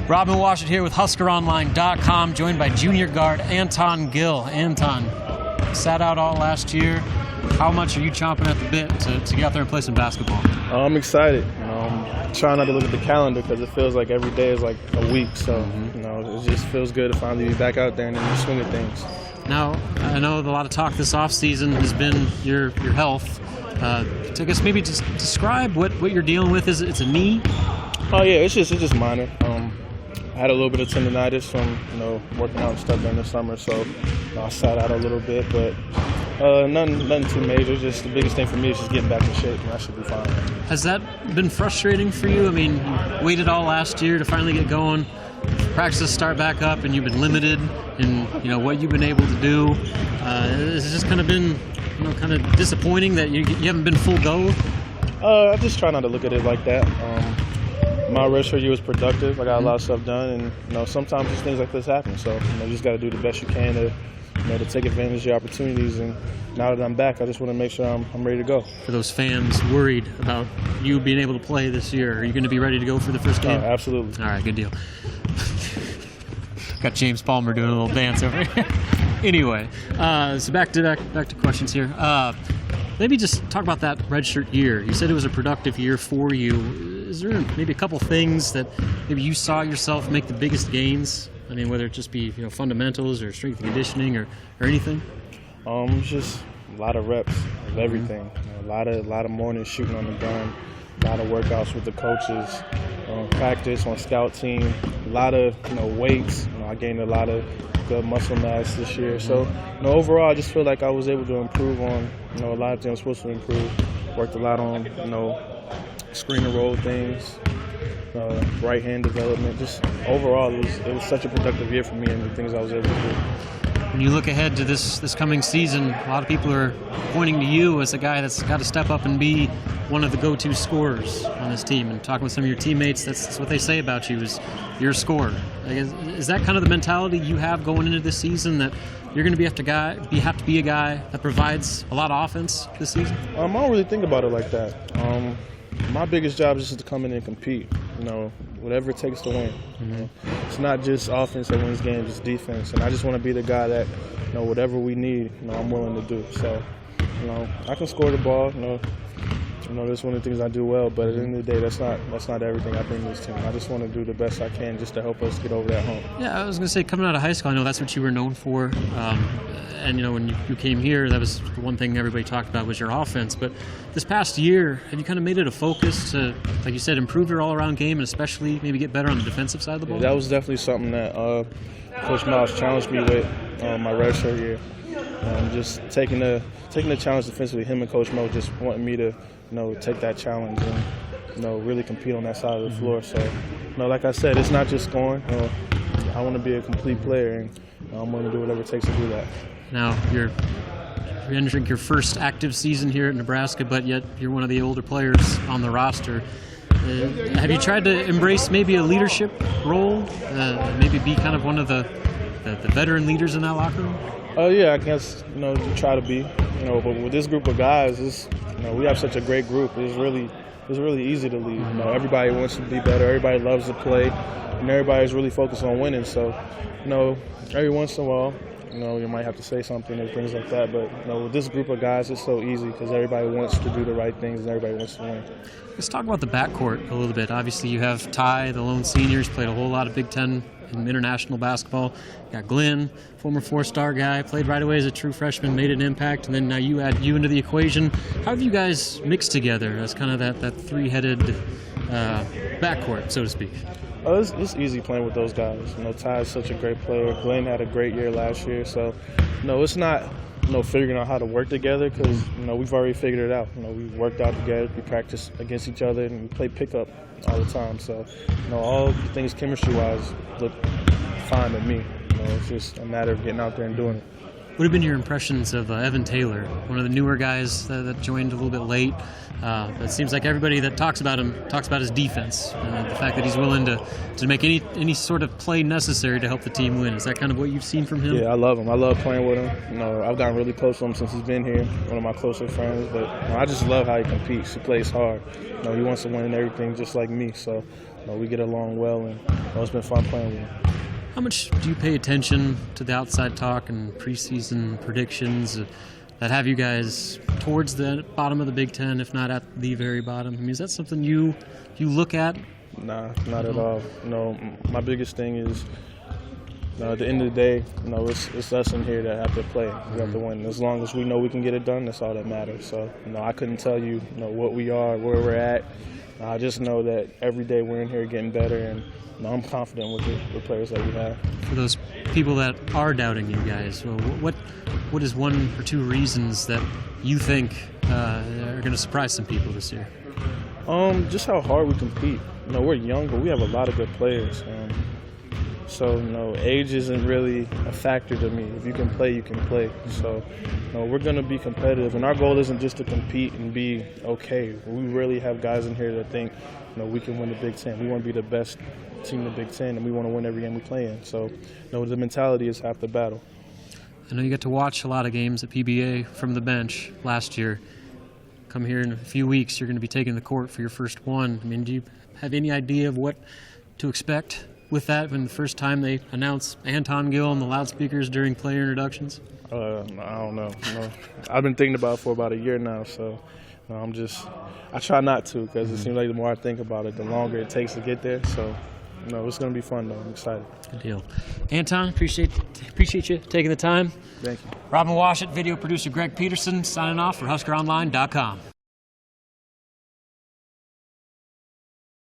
Robin Washington here with HuskerOnline.com, joined by junior guard Anton Gill. Anton, sat out all last year. How much are you chomping at the bit to get out there and play some basketball? I'm excited. I'm trying not to look at the calendar because it feels like every day is like a week. So, it just feels good to finally be back out there and in the swing of things. Now, I know a lot of talk this offseason has been your health. So I guess maybe just describe what you're dealing with. It's a knee? Oh yeah, it's just minor. I had a little bit of tendonitis from working out and stuff during the summer, so I sat out a little bit, but nothing too major. Just the biggest thing for me is just getting back in shape, and I should be fine. Has that been frustrating for you? I mean, you waited all last year to finally get going. Practices start back up, and you've been limited in what you've been able to do. It's just kind of been kind of disappointing that you haven't been full go. I just try not to look at it like that. My redshirt year was productive. I got a lot of stuff done, and sometimes just things like this happen. So you just got to do the best you can to take advantage of your opportunities. And now that I'm back, I just want to make sure I'm ready to go. For those fans worried about you being able to play this year, are you going to be ready to go for the first game? Absolutely. All right, good deal. Got James Palmer doing a little dance over here. Anyway, so back to questions here. Maybe just talk about that redshirt year. You said it was a productive year for you. Is there maybe a couple things that maybe you saw yourself make the biggest gains? I mean, whether it just be fundamentals or strength and conditioning or anything. Just a lot of reps of everything. A lot of mornings shooting on the gun. A lot of workouts with the coaches. Practice on scout team. A lot of weights. I gained a lot of good muscle mass this year. So overall, I just feel like I was able to improve on a lot of things I was supposed to improve. Worked a lot on screen and roll things, right hand development. Just overall, it was such a productive year for me and the things I was able to do. When you look ahead to this coming season, a lot of people are pointing to you as a guy that's got to step up and be one of the go-to scorers on this team. And talking with some of your teammates, that's what they say about you is you're a scorer. Is that kind of the mentality you have going into this season, that you're going to have to be a guy that provides a lot of offense this season? I don't really think about it like that. My biggest job is just to come in and compete. Whatever it takes to win. It's not just offense that wins games; it's defense. And I just want to be the guy that, whatever we need, I'm willing to do. So, I can score the ball. That's one of the things I do well. But at the end of the day, that's not everything I bring to this team. I just want to do the best I can just to help us get over that hump. Yeah, I was going to say, coming out of high school, I know that's what you were known for. And when you came here, that was the one thing everybody talked about was your offense. But this past year, have you kind of made it a focus to, like you said, improve your all-around game and especially maybe get better on the defensive side of the ball? Yeah, that was definitely something that Coach Miles challenged me with my redshirt year. Just taking the challenge defensively. Him and Coach Mo just wanted me to take that challenge and really compete on that side of the floor. So like I said, it's not just scoring. I want to be a complete player, and I'm going to do whatever it takes to do that. Now, you're entering your first active season here at Nebraska, but yet you're one of the older players on the roster. Have you tried to embrace maybe a leadership role, maybe be kind of one of the veteran leaders in that locker room? Yeah, I guess you try to be. But with this group of guys, we have such a great group. It's really easy to lead. Everybody wants to be better. Everybody loves to play, and everybody's really focused on winning. So, every once in a while, you might have to say something or things like that. But with this group of guys, it's so easy because everybody wants to do the right things and everybody wants to win. Let's talk about the backcourt a little bit. Obviously, you have Ty, the lone seniors, played a whole lot of Big Ten and international basketball. You got Glenn, former four-star guy, played right away as a true freshman, made an impact, and then now you add you into the equation. How have you guys mixed together as kind of that three-headed backcourt, so to speak? It's easy playing with those guys. Ty is such a great player. Glenn had a great year last year, so it's not figuring out how to work together because we've already figured it out. We've worked out together, we practice against each other, and we play pickup all the time. So all the things chemistry-wise look fine to me. It's just a matter of getting out there and doing it. What have been your impressions of Evan Taylor, one of the newer guys that joined a little bit late? It seems like everybody that talks about him talks about his defense, the fact that he's willing to make any sort of play necessary to help the team win. Is that kind of what you've seen from him? Yeah, I love him. I love playing with him. I've gotten really close to him since he's been here, one of my closer friends. But I just love how he competes. He plays hard. He wants to win and everything just like me. So we get along well, and it's been fun playing with him. How much do you pay attention to the outside talk and preseason predictions that have you guys towards the bottom of the Big Ten, if not at the very bottom? I mean, is that something you look at? Nah, not at all. My biggest thing is, at the end of the day, it's us in here that have to play. We have to win. As long as we know we can get it done, that's all that matters. So, I couldn't tell you, what we are, where we're at. I just know that every day we're in here getting better, and I'm confident with the players that we have. For those people that are doubting you guys, what is one or two reasons that you think are going to surprise some people this year? Just how hard we compete. We're young, but we have a lot of good players. So, age isn't really a factor to me. If you can play, you can play. So, we're going to be competitive. And our goal isn't just to compete and be okay. We really have guys in here that think, we can win the Big Ten. We want to be the best team in the Big Ten, and we want to win every game we play in. So, the mentality is half the battle. I know you got to watch a lot of games at PBA from the bench last year. Come here in a few weeks, you're going to be taking the court for your first one. I mean, do you have any idea of what to expect with that when the first time they announce Anton Gill on the loudspeakers during player introductions? I don't know. I've been thinking about it for about a year now, so I try not to, because it seems like the more I think about it, the longer it takes to get there. So, it's going to be fun, though. I'm excited. Good deal. Anton, appreciate you taking the time. Thank you. Robin Washut, video producer Greg Peterson, signing off for HuskerOnline.com.